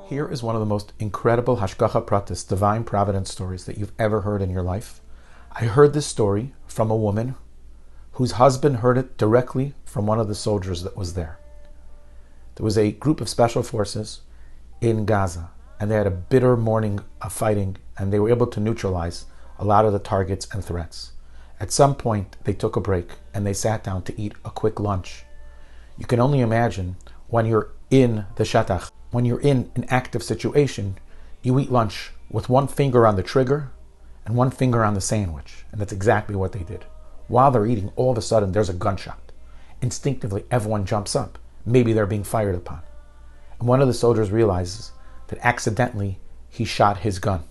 Here is one of the most incredible Hashgacha Pratis, divine providence stories that you've ever heard in your life. I heard this story from a woman whose husband heard it directly from one of the soldiers that was there. There was a group of special forces in Gaza, and they had a bitter morning of fighting, and they were able to neutralize a lot of the targets and threats. At some point, they took a break, and they sat down to eat a quick lunch. You can only imagine when you're in the shatach, when you're in an active situation, you eat lunch with one finger on the trigger and one finger on the sandwich. And that's exactly what they did. While they're eating, all of a sudden, there's a gunshot. Instinctively, everyone jumps up. Maybe they're being fired upon. And one of the soldiers realizes that accidentally he shot his gun.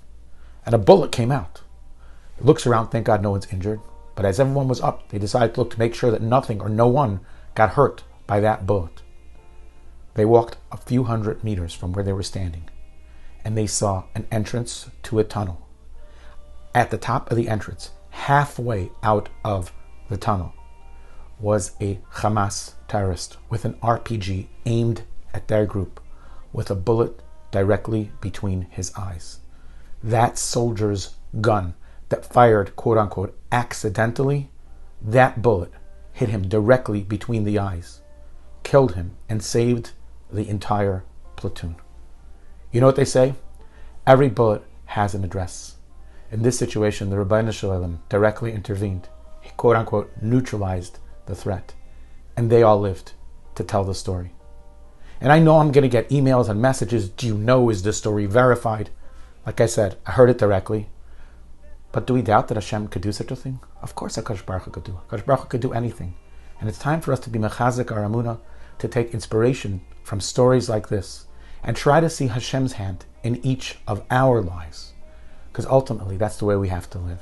And a bullet came out. He looks around, thank God no one's injured. But as everyone was up, they decided to look to make sure that nothing or no one got hurt by that bullet. They walked a few hundred meters from where they were standing, and they saw an entrance to a tunnel. At the top of the entrance, halfway out of the tunnel, was a Hamas terrorist with an RPG aimed at their group, with a bullet directly between his eyes. That soldier's gun that fired, quote unquote, accidentally, that bullet hit him directly between the eyes, killed him, and saved the entire platoon. You know what they say? Every bullet has an address. In this situation, the Rabbi directly intervened. He, quote unquote, neutralized the threat. And they all lived to tell the story. And I know I'm going to get emails and messages. Do you know, is this story verified? Like I said, I heard it directly. But do we doubt that Hashem could do such a thing? Of course HaKadosh Baruch Hu could do. HaKadosh Baruch Hu could do anything. And it's time for us to be mechazik our emunah, to take inspiration from stories like this and try to see Hashem's hand in each of our lives. Because ultimately, that's the way we have to live.